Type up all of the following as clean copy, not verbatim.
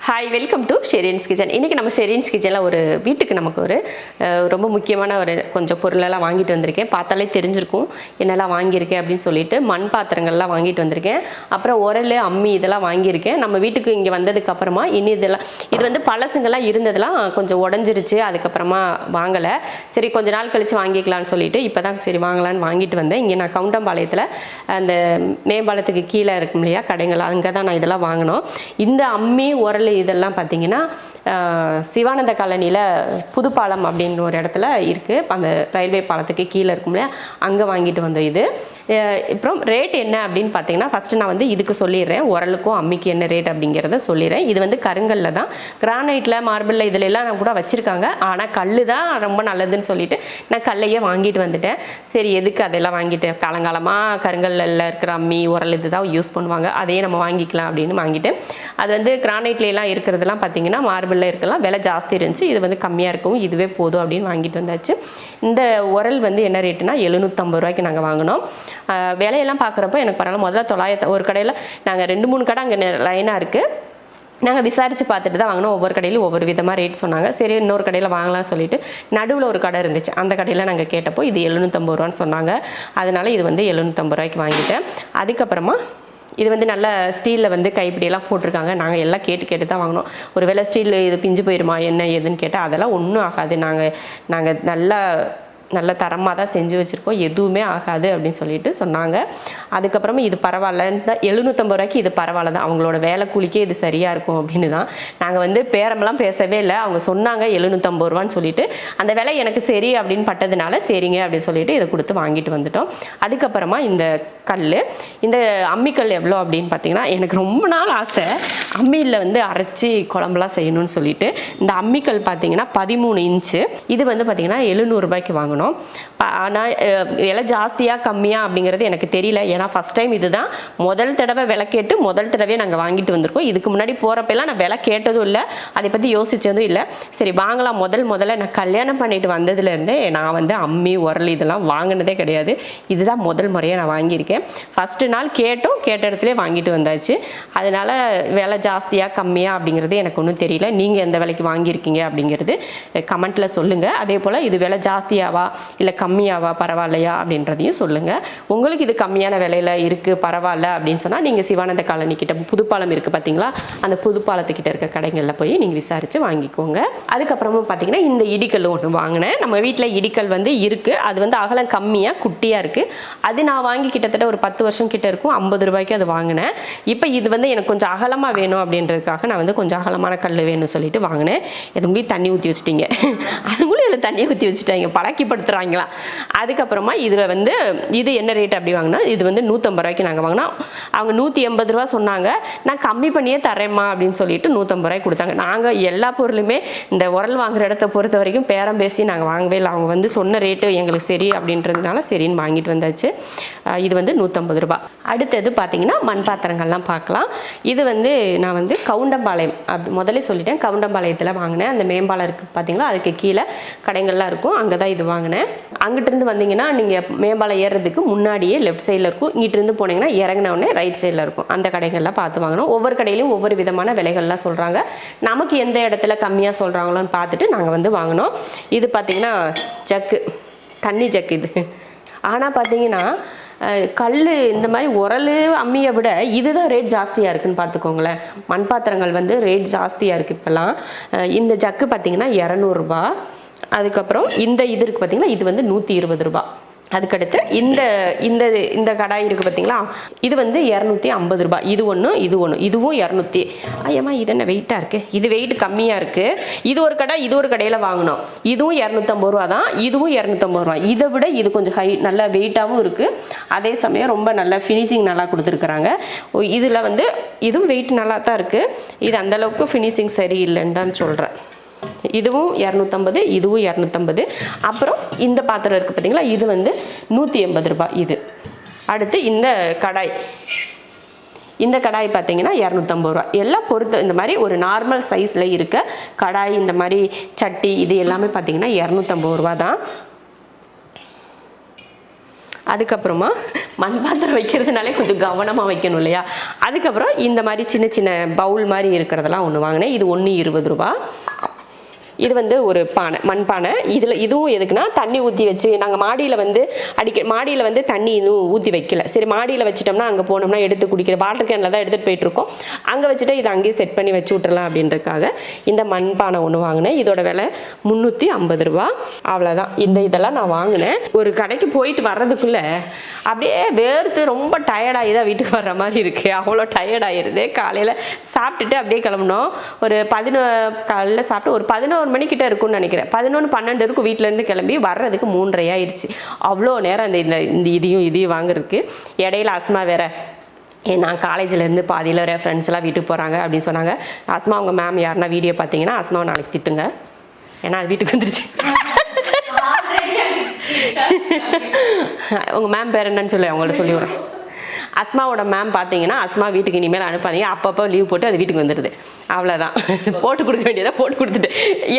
Hi, welcome to Sherin's kitchen. இன்றைக்கி நம்ம ஷெரின்ஸ் கிச்சனில் ஒரு வீட்டுக்கு நமக்கு ஒரு ரொம்ப முக்கியமான ஒரு கொஞ்சம் பொருளெல்லாம் வாங்கிட்டு வந்திருக்கேன். பார்த்தாலே தெரிஞ்சிருக்கும் என்னெல்லாம் வாங்கியிருக்கேன் அப்படின்னு சொல்லிட்டு. மண் பாத்திரங்கள்லாம் வாங்கிட்டு வந்திருக்கேன். அப்புறம் உரல், அம்மி இதெல்லாம் வாங்கியிருக்கேன். நம்ம வீட்டுக்கு இங்கே வந்ததுக்கப்புறமா இது வந்து பழசுங்கள்லாம் இருந்ததெல்லாம் கொஞ்சம் உடஞ்சிருச்சு. அதுக்கப்புறமா வாங்கலை. சரி கொஞ்ச நாள் கழித்து வாங்கிக்கலான்னு சொல்லிட்டு இப்போ தான் சரி வாங்கலான்னு வாங்கிட்டு வந்தேன். இங்கே நான் கவுண்டம்பாளையத்தில் அந்த மேம்பாலத்துக்கு கீழே இருக்கும் இல்லையா கடைகள், அங்கே தான் நான் இதெல்லாம் வாங்கினோம். இந்த அம்மி உரல் இதெல்லாம் பார்த்தீங்கன்னா சிவானந்த காலனியில் புதுப்பாலம் அப்படின்னு ஒரு இடத்துல இருக்குது. அந்த ரயில்வே பாலத்துக்கு கீழே இருக்கும் இல்லையா, அங்கே வாங்கிட்டு வந்தோம். இது அப்புறம் ரேட் என்ன அப்படின்னு பார்த்தீங்கன்னா ஃபஸ்ட்டு நான் வந்து இதுக்கு சொல்லிடுறேன். உரலுக்கும் அம்மிக்கு என்ன ரேட் அப்படிங்கிறத சொல்லிடுறேன். இது வந்து கருங்கல்ல தான், கிரானைட்டில் மார்பிளில் இதில் எல்லாம் நான் கூட வச்சுருக்காங்க. ஆனால் கல் தான் ரொம்ப நல்லதுன்னு சொல்லிட்டு நான் கல்லையே வாங்கிட்டு வந்துட்டேன். சரி எதுக்கு அதெல்லாம் வாங்கிட்டு, காலங்காலமாக கருங்கல்லில் இருக்கிற அம்மி உரல் இது தான் யூஸ் பண்ணுவாங்க, அதையே நம்ம வாங்கிக்கலாம் அப்படின்னு வாங்கிட்டேன். அது வந்து கிரானைட்லாம் இருக்கிறதுலாம் பார்த்தீங்கன்னா மார்பிளில் இருக்கலாம், விலை ஜாஸ்தி இருந்துச்சு. இது வந்து கம்மியாக இருக்கும், இதுவே போதும் அப்படின்னு வாங்கிட்டு வந்தாச்சு. இந்த உரல் வந்து என்ன ரேட்டுனா 750 ரூபாய்க்கு நாங்கள் வாங்கினோம். விலையெல்லாம் பார்க்குறப்போ எனக்கு பரவாயில்ல. முதல்ல 900 ஒரு கடையில் நாங்கள் 2-3 கடை அங்கே லைனாக இருக்குது. நாங்கள் விசாரித்து பார்த்துட்டு தான் வாங்கினோம். ஒவ்வொரு கடையிலும் ஒவ்வொரு விதமாக ரேட் சொன்னாங்க. சரி இன்னொரு கடையில் வாங்கலாம்னு சொல்லிட்டு நடுவில் ஒரு கடை இருந்துச்சு. அந்த கடையில் நாங்கள் கேட்டப்போ இது 750 ரூபான்னு சொன்னாங்க. அதனால் இது வந்து 750 ரூபாய்க்கு வாங்கிட்டேன். அதுக்கப்புறமா இது வந்து நல்ல ஸ்டீலில் வந்து கைப்பிடியெல்லாம் போட்டிருக்காங்க. நாங்கள் எல்லாம் கேட்டு தான் வாங்கினோம். ஒரு வேளை ஸ்டீல் இது பிஞ்சு போயிடுமா என்ன ஏதுன்னு கேட்டால் அதெல்லாம் ஒன்றும் ஆகாது, நாங்கள் நல்ல தரமாக தான் செஞ்சு வச்சுருக்கோம், எதுவுமே ஆகாது அப்படின்னு சொல்லிட்டு சொன்னாங்க. அதுக்கப்புறமா இது பரவாயில்ல, 750 ரூபாய்க்கு இது பரவாயில்ல தான், அவங்களோட வேலை கூலிக்கே இது சரியாக இருக்கும் அப்படின்னு தான். நாங்கள் வந்து பேரமெல்லாம் பேசவே இல்லை, அவங்க சொன்னாங்க 750 ரூபான்னு சொல்லிட்டு. அந்த விலை எனக்கு சரி அப்படின்னு பட்டதுனால சரிங்க அப்படின்னு சொல்லிட்டு இதை கொடுத்து வாங்கிட்டு வந்துட்டோம். அதுக்கப்புறமா இந்த இந்த அம்மிக்கல் எவ்வளோ அப்படின்னு பார்த்தீங்கன்னா, எனக்கு ரொம்ப நாள் ஆசை அம்மியில் வந்து அரைச்சி குழம்புலாம் செய்யணும்னு சொல்லிட்டு. இந்த அம்மிக்கல் பார்த்தீங்கன்னா 13 இன்ச்சு. இது வந்து பார்த்தீங்கன்னா 700 ரூபாய்க்கு வாங்கணும். ஆனால் விலை ஜாஸ்தியாக கம்மியாக அப்படிங்கிறது எனக்கு தெரியல. ஏன்னா ஃபஸ்ட் டைம் இதுதான் முதல் தடவை விலை கேட்டு முதல் தடவையே நாங்கள் வாங்கிட்டு வந்திருக்கோம். இதுக்கு முன்னாடி போகிறப்பெல்லாம் நான் விலை கேட்டதும் இல்லை, அதை பற்றி யோசித்ததும் இல்லை. சரி வாங்கலாம். முதல்ல நான் கல்யாணம் பண்ணிட்டு வந்ததுலேருந்தே நான் வந்து அம்மி உரல் இதெல்லாம் வாங்கினதே கிடையாது. இதுதான் முதல் முறையாக நான் வாங்கியிருக்கேன். ஃபஸ்ட்டு நாள் கேட்ட இடத்துல வாங்கிட்டு வந்தாச்சு. அதனால் விலை ஜாஸ்தியாக கம்மியாக அப்படிங்கிறது எனக்கு ஒன்றும் தெரியல. நீங்கள் எந்த விலைக்கு வாங்கியிருக்கீங்க அப்படிங்கிறது கமெண்ட்டில் சொல்லுங்கள். அதே போல் இது விலை ஜாஸ்தியாவா இல்லை கம்மியாவா பரவாயில்லையா அப்படின்றதையும் சொல்லுங்கள். உங்களுக்கு இது கம்மியான விலையில் இருக்குது பரவாயில்ல அப்படின்னு சொன்னால் நீங்கள் சிவானந்த காலனி கிட்ட புதுப்பாலம் இருக்குது பார்த்தீங்களா, அந்த புதுப்பாலத்துக்கிட்ட இருக்க கடைகளில் போய் நீங்கள் விசாரித்து வாங்கிக்கோங்க. அதுக்கப்புறமா பார்த்தீங்கன்னா இந்த இடிக்கல் ஒன்று வாங்கினேன். நம்ம வீட்டில் இடிக்கல் வந்து இருக்குது. அது வந்து அகலம் கம்மியாக குட்டியாக இருக்குது. அது நான் வாங்கி கிட்டத்தட்ட ஒரு 10 வருஷம் கிட்ட இருக்கும். 50 ரூபாய்க்கு அது வாங்கினேன். இப்போ இது வந்து எனக்கு கொஞ்சம் அகலமாக வேணும் அப்படின்றதுக்காக நான் வந்து கொஞ்சம் அகலமான கல் வேணும்னு சொல்லிட்டு வாங்கினேன். எதுவும் தண்ணி ஊற்றி வச்சுட்டீங்க, அதுங்களும் இதில் தண்ணி ஊற்றி வச்சுட்டாங்க, பழக்கிப்படுத்துகிறாங்களா. அதுக்கப்புறமா இதில் வந்து இது என்ன ரேட் அப்படி வாங்கினா, இது வந்து 150 ரூபாய்க்கு நாங்கள் வாங்கினோம். அவங்க 180 ரூபா சொன்னாங்க. நான் கம்மி பண்ணியே தரேம்மா அப்படின்னு சொல்லிட்டு 150 ரூபாய்க்கு கொடுத்தாங்க. நாங்கள் எல்லா பொருளுமே இந்த உரல் வாங்குற இடத்த பொறுத்த வரைக்கும் பேரம் பேசி நாங்கள் வாங்கவே இல்லை. அவங்க வந்து சொன்ன ரேட்டு எங்களுக்கு சரி அப்படின்றதுனால சரின்னு வாங்கிட்டு வந்தாச்சு. இது வந்து 150 ரூபா. அடுத்தது பார்த்தீங்கன்னா மண் பாத்திரங்கள்லாம் பார்க்கலாம். இது வந்து நான் வந்து கவுண்டம்பாளையம் முதல்ல சொல்லிட்டேன், கவுண்டம்பாளையத்தில் வாங்கினேன். அந்த மேம்பாலம் இருக்குது பார்த்தீங்களா, அதுக்கு கீழே கடைகள்லாம் இருக்கும், அங்கே தான் இது வாங்கினேன். அங்கிட்டிருந்து வந்தீங்கன்னா நீங்கள் மேம்பாலம் ஏறுறதுக்கு முன்னாடியே லெஃப்ட் சைடில் இருக்கும். இங்கிட்டிருந்து போனீங்கன்னா இறங்கினவுடனே ரைட் சைடில் இருக்கும். அந்த கடைகள்லாம் பார்த்து வாங்கணும். ஒவ்வொரு கடையிலையும் ஒவ்வொரு விதமான விலைகள்லாம் சொல்கிறாங்க. நமக்கு எந்த இடத்துல கம்மியாக சொல்கிறாங்களோன்னு பார்த்துட்டு நாங்கள் வந்து வாங்கினோம். இது பார்த்தீங்கன்னா ஜக்கு, தண்ணி ஜக்கு இது. ஆனால் பார்த்தீங்கன்னா கல் இந்த மாதிரி உரல் அம்மியை விட இதுதான் ரேட் ஜாஸ்தியாக இருக்குதுன்னு பார்த்துக்கோங்களேன். மண் பாத்திரங்கள் வந்து ரேட் ஜாஸ்தியாக இருக்குது இப்போல்லாம். இந்த ஜக்கு பார்த்தீங்கன்னா 200 ரூபா. அதுக்கப்புறம் இந்த இது இருக்குது பார்த்தீங்களா, இது வந்து 120 ரூபா. அதுக்கடுத்து இந்த கடாய் இருக்குது பார்த்தீங்களா, இது வந்து 250 ரூபா. இது ஒன்று இதுவும் 200. ஐயம்மா இது என்ன வெயிட்டாக இருக்குது, இது வெயிட் கம்மியாக இருக்குது. இது ஒரு கடை, இது ஒரு கடையில் வாங்கினோம். இதுவும் 250 ரூபா தான், இதுவும் 250 ரூபா. இதை விட இது கொஞ்சம் நல்ல வெயிட்டாகவும் இருக்குது. அதே சமயம் ரொம்ப நல்ல ஃபினிஷிங் நல்லா கொடுத்துருக்குறாங்க. இதில் வந்து இதுவும் வெயிட் நல்லா தான் இருக்குது. இது அந்தளவுக்கு ஃபினிஷிங் சரியில்லைன்னு தான் சொல்கிறேன். இதுவும் 250, இதுவும் 250. அப்புறம் இந்த பாத்திரம் இருக்குது பார்த்தீங்களா, இது வந்து 180 ரூபாய் இது. அடுத்து இந்த கடாய் பார்த்தீங்கன்னா 250 ரூபா. எல்லாம் பொறுத்து இந்த மாதிரி ஒரு நார்மல் சைஸில் இருக்க கடாய், இந்த மாதிரி சட்டி இது எல்லாமே பார்த்தீங்கன்னா 250 ரூபா தான். அதுக்கப்புறமா மண் பாத்திரம் வைக்கிறதுனாலே கொஞ்சம் கவனமாக வைக்கணும் இல்லையா. அதுக்கப்புறம் இந்த மாதிரி சின்ன சின்ன பவுல் மாதிரி இருக்கிறதெல்லாம் ஒன்று வாங்கினேன். இது ஒன்று 20 ரூபா. இது வந்து ஒரு பானை, மண்பானை. இதுவும் எதுக்குன்னா தண்ணி ஊற்றி வச்சு நாங்கள் மாடியில் வந்து மாடியில் வந்து தண்ணி இதுவும் ஊற்றி வைக்கல. சரி மாடியில் வச்சிட்டோம்னா அங்கே போனோம்னா எடுத்து குடிக்கிற வாட்டர் கேனில் தான் எடுத்துகிட்டு போயிட்டுருக்கோம். அங்கே வச்சுட்டு இதை அங்கேயே செட் பண்ணி வச்சு விட்றலாம் அப்படின்றதுக்காக இந்த மண்பானை ஒன்று வாங்கினேன். இதோட விலை 350 ரூபா. அவ்வளோதான். இதெல்லாம் நான் வாங்கினேன். ஒரு கடைக்கு போயிட்டு வர்றதுக்குள்ளே அப்படியே வேர்த்து ரொம்ப டயர்டாகி தான் வீட்டுக்கு வர்ற மாதிரி இருக்குது. அவ்வளோ டயர்டாகிடுது. காலையில் சாப்பிட்டுட்டு அப்படியே கிளம்புனோம். ஒரு காலையில் சாப்பிட்டு ஒரு 11 மணிக்கிட்ட இருக்கும்னு நினைக்கிறேன். 11-12 இருக்கும் வீட்டிலேருந்து கிளம்பி வர்றதுக்கு 3:30 ஆயிடுச்சு. அவ்வளோ நேரம் இந்த இதையும் வாங்குறதுக்கு. இடையில அஸ்மா வேற நான் காலேஜிலேருந்து பாதியில் வேறு ஃப்ரெண்ட்ஸ்லாம் வீட்டுக்கு போகிறாங்க அப்படின்னு சொன்னாங்க. அஸ்மா உங்கள் மேம் யாருன்னா வீடியோ பார்த்தீங்கன்னா அஸ்மாவை நாளைக்கு திட்டுங்க, ஏன்னா அது வீட்டுக்கு வந்துருச்சு. உங்கள் மேம் பேர் என்னன்னு சொல்லி அவங்கள்ட்ட சொல்லி விட்றேன். அஸ்மாவோட மேம் பார்த்தீங்கன்னா அஸ்மா வீட்டுக்கு இனிமேல் அனுப்பாதீங்க, அப்பப்போ லீவ் போட்டு அது வீட்டுக்கு வந்துடுது. அவ்வளோதான். போட்டு கொடுக்க வேண்டியதாக போட்டு கொடுத்துட்டு,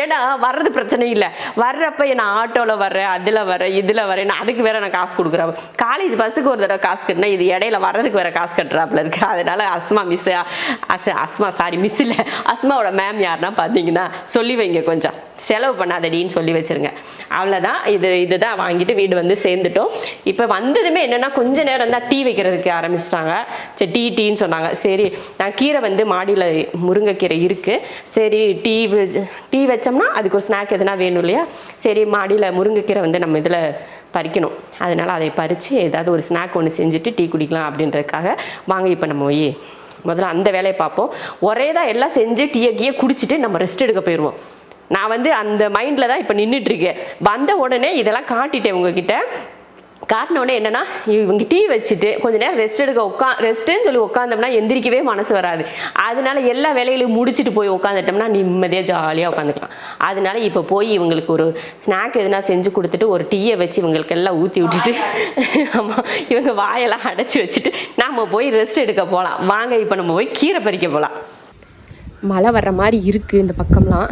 ஏன்னா வர்றது பிரச்சனை இல்லை. வர்றப்ப நான் ஆட்டோவில் வர்றேன், அதில் வரேன், இதில் வரேன், அதுக்கு வேற நான் காசு கொடுக்குறேன். காலேஜ் பஸ்ஸுக்கு ஒரு தடவை காசு கட்டினா இது இடையில வர்றதுக்கு வேற காசு கட்டுறாப்புல இருக்கு. அதனால அஸ்மா சாரி மிஸ் இல்லை, அஸ்மாவோட மேம் யாருன்னா பார்த்தீங்கன்னா சொல்லி வைங்க, கொஞ்சம் செலவு பண்ணாதடின்னு சொல்லி வச்சிருங்க. அவ்வளோதான். இதுதான் வாங்கிட்டு வீடு வந்து சேர்ந்துட்டோம். இப்போ வந்ததுமே என்னென்னா கொஞ்ச நேரம் தான் டீ வைக்கிறதுக்கு ஆரம்பிச்சிட்டாங்க. சரி டீன்னு சொன்னாங்க. சரி நான் கீரை வந்து மாடியில் முருங்கைக்கீரை இருக்குது. சரி டீ வச்சோம்னா அதுக்கு ஒரு ஸ்நாக் எதுனா வேணும் இல்லையா. சரி மாடியில் முருங்கைக்கீரை வந்து நம்ம இதில் பறிக்கணும், அதனால் அதை பறித்து ஏதாவது ஒரு ஸ்நாக் ஒன்று செஞ்சுட்டு டீ குடிக்கலாம் அப்படின்றதுக்காக வாங்க இப்போ நம்ம போய் முதல்ல அந்த வேலையை பார்ப்போம். ஒரே தான் எல்லாம் செஞ்சு டீயை குடிச்சிட்டு நம்ம ரெஸ்ட் எடுக்க போயிடுவோம். நான் வந்து அந்த மைண்டில் தான் இப்போ நின்றுட்டுருக்கேன். வந்த உடனே இதெல்லாம் காட்டிட்டேன் உங்ககிட்ட. காட்டின உடனே என்னென்னா இவங்க டீ வச்சுட்டு கொஞ்சம் நேரம் ரெஸ்ட்டுன்னு சொல்லி உட்காந்தோம்னா எந்திரிக்கவே மனசு வராது. அதனால எல்லா வேலைகளையும் முடிச்சுட்டு போய் உட்காந்துட்டோம்னா நிம்மதியாக ஜாலியாக உட்காந்துக்கலாம். அதனால இப்போ போய் இவங்களுக்கு ஒரு ஸ்நாக் எதுனா செஞ்சு கொடுத்துட்டு ஒரு டீயை வச்சு இவங்களுக்கு எல்லாம் ஊற்றி விட்டுட்டு ஆமாம் இவங்க வாயெல்லாம் அடைச்சி வச்சுட்டு நம்ம போய் ரெஸ்ட் எடுக்க போகலாம். வாங்க இப்போ நம்ம போய் கீரை பறிக்க போகலாம். மழை வர்ற மாதிரி இருக்குது இந்த பக்கம்லாம்.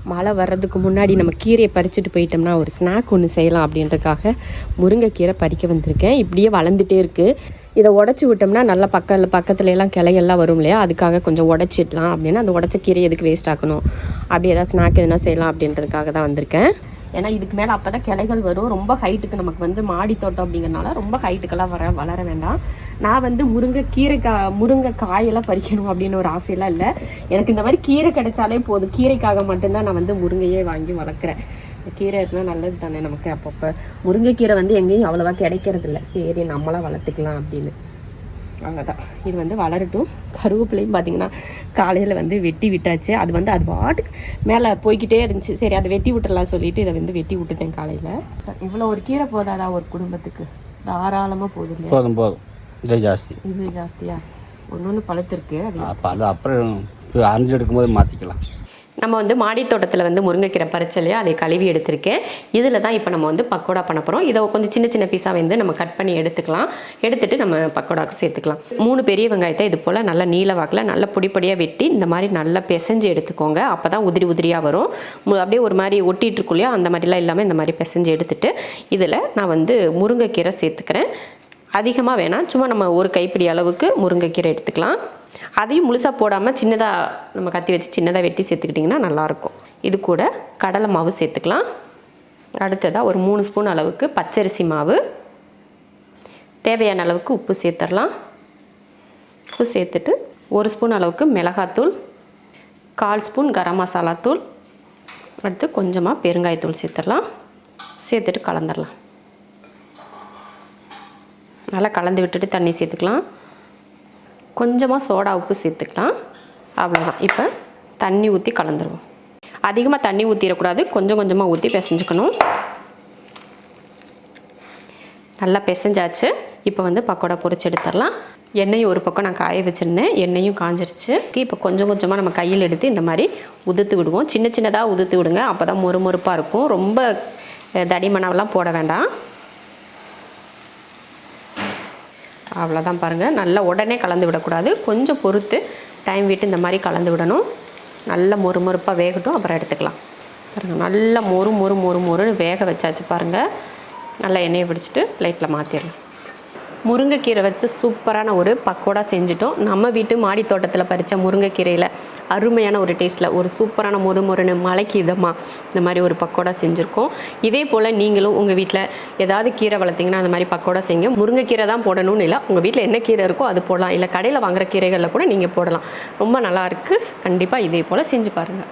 மழை வர்றதுக்கு முன்னாடி நம்ம கீரையை பறிச்சுட்டு போயிட்டோம்னா ஒரு ஸ்நாக் ஒன்று செய்யலாம் அப்படின்றதுக்காக முருங்கைக்கீரை பறிக்க வந்திருக்கேன். இப்படியே வளர்ந்துட்டே இருக்குது. இதை உடச்சி விட்டோம்னா நல்லா பக்கத்துல எல்லாம் கிளையெல்லாம் வரும் இல்லையா, அதுக்காக கொஞ்சம் உடச்சிடலாம் அப்படின்னா அந்த உடச்ச கீரை எதுக்கு வேஸ்ட் ஆக்கணும், அப்படி ஏதாவது ஸ்நாக் எதுனா செய்யலாம் அப்படின்றதுக்காக தான் வந்திருக்கேன். ஏன்னா இதுக்கு மேலே அப்போ தான் கிளைகள் வரும். ரொம்ப ஹைட்டுக்கு நமக்கு வந்து மாடி தோட்டம் அப்படிங்கிறனால ரொம்ப ஹைட்டுக்கெல்லாம் வளர வேண்டாம். நான் வந்து முருங்கைக்காயெல்லாம் பறிக்கணும் அப்படின்னு ஒரு ஆசையெல்லாம் இல்லை. எனக்கு இந்த மாதிரி கீரை கிடைச்சாலே போதும். கீரைக்காக மட்டும்தான் நான் வந்து முருங்கையே வாங்கி வளர்க்குறேன். கீரை இருந்தால் நல்லது தானே நமக்கு. அப்பப்போ முருங்கைக்கீரை வந்து எங்கேயும் அவ்வளோவா கிடைக்கிறது இல்லை. சரி நம்மளாம் வளர்த்துக்கலாம் அப்படின்னு அவ்வளோதான். இது வந்து வளரட்டும். கருவேப்பிலையும் பார்த்தீங்கன்னா காலையில் வந்து வெட்டி விட்டாச்சு. அது வந்து அது பாட்டுக்கு மேலே போய்கிட்டே இருந்துச்சு. சரி அதை வெட்டி விட்டுடலாம் சொல்லிட்டு இதை வந்து வெட்டி விட்டுட்டேன் காலையில். இவ்வளோ ஒரு கீரை போதாதா ஒரு குடும்பத்துக்கு? தாராளமாக போதும். போதும். இது ஜாஸ்தியா? ஒன்று பழுத்திருக்கு. அது அப்புறம் அரைஞ்சி எடுக்கும்போது மாற்றிக்கலாம். நம்ம வந்து மாடி தோட்டத்தில் வந்து முருங்கைக்கீரை பறிச்சலையா அதை கழுவி எடுத்திருக்கேன். இதில் தான் இப்போ நம்ம வந்து பக்கோடா பண்ண போகிறோம். இதை கொஞ்சம் சின்ன சின்ன பீஸாக வந்து நம்ம கட் பண்ணி எடுத்துக்கலாம். எடுத்துகிட்டு நம்ம பக்கோடாவுக்கு சேர்த்துக்கலாம். 3 பெரிய வெங்காயத்தை இது போல் நல்லா நீல வாக்கில் நல்லா பொடியாக வெட்டி இந்த மாதிரி நல்லா பிசைஞ்சு எடுத்துக்கோங்க. அப்போ தான் உதிரியாக வரும். அப்படியே ஒரு மாதிரி ஒட்டிகிட்ருக்கும் இல்லையா, அந்த மாதிரிலாம் இல்லாமல் இந்த மாதிரி பிசைஞ்சு எடுத்துகிட்டு இதில் நான் வந்து முருங்கைக்கீரை சேர்த்துக்கிறேன். அதிகமாக வேணாம், சும்மா நம்ம ஒரு கைப்பிடி அளவுக்கு முருங்கைக்கீரை எடுத்துக்கலாம். அதையும் முழுசாக போடாமல் சின்னதாக நம்ம கத்தி வச்சு சின்னதாக வெட்டி சேர்த்துக்கிட்டிங்கன்னா நல்லாயிருக்கும். இது கூட கடலை மாவு சேர்த்துக்கலாம். அடுத்ததாக ஒரு 3 ஸ்பூன் அளவுக்கு பச்சரிசி மாவு, தேவையான அளவுக்கு உப்பு சேர்த்துடலாம். உப்பு சேர்த்துட்டு 1 ஸ்பூன் அளவுக்கு மிளகாத்தூள், 1/4 ஸ்பூன் கரம் மசாலா தூள், அடுத்து கொஞ்சமாக பெருங்காயத்தூள் சேர்த்துடலாம். சேர்த்துட்டு கலந்துடலாம். நல்லா கலந்து விட்டுட்டு தண்ணி சேர்த்துக்கலாம். கொஞ்சமாக சோடா உப்பு சேர்த்துக்கலாம். அவ்வளோதான். இப்போ தண்ணி ஊற்றி கலந்துருவோம். அதிகமாக தண்ணி ஊற்றிடக்கூடாது, கொஞ்சமாக ஊற்றி பிசைஞ்சுக்கணும். நல்லா பிசைஞ்சாச்சு. இப்போ வந்து பக்கோடா பொரிச்சு எடுத்துடலாம். எண்ணெயும் ஒரு பக்கம் நான் காய வச்சுருந்தேன், எண்ணெயும் காஞ்சிருச்சு. இப்போ கொஞ்சமாக நம்ம கையில் எடுத்து இந்த மாதிரி உதுத்து விடுவோம். சின்னதாக உதுத்து விடுங்க, அப்போ தான் மொறுமொறுப்பாக இருக்கும். ரொம்ப தடிமனாவெல்லாம் போட வேண்டாம். அவ்வளோதான். பாருங்கள், நல்லா உடனே கலந்து விடக்கூடாது, கொஞ்சம் பொறுத்து டைம் விட்டு இந்த மாதிரி கலந்து விடணும். நல்லா மொறுமொறுப்பாக வேகட்டும், அப்புறம் எடுத்துக்கலாம். பாருங்கள் நல்லா மொறுன்னு வேக வச்சாச்சு. பாருங்கள் நல்லா எண்ணெயை பிடிச்சிட்டு பிளேட்டில் மாற்றிடலாம். முருங்கைக்கீரை வச்சு சூப்பரான ஒரு பக்கோடா செஞ்சுட்டோம். நம்ம வீட்டு மாடி தோட்டத்தில் பறித்த முருங்கைக்கீரையில் அருமையான ஒரு டேஸ்ட்டில் ஒரு சூப்பரான மொறுன்னு மலைக்கு இதமாக இந்த மாதிரி ஒரு பக்கோடா செஞ்சுருக்கோம். இதே போல் நீங்களும் உங்கள் வீட்டில் ஏதாவது கீரை வளர்த்திங்கன்னா அந்த மாதிரி பக்கோடா செய்யுங்க. முருங்கைக்கீரை தான் போடணும்னு இல்லை, உங்கள் வீட்டில் என்ன கீரை இருக்கோ அது போடலாம், இல்லை கடையில் வாங்குகிற கீரைகளில் கூட நீங்கள் போடலாம். ரொம்ப நல்லாயிருக்கு. கண்டிப்பாக இதே போல் செஞ்சு பாருங்கள்.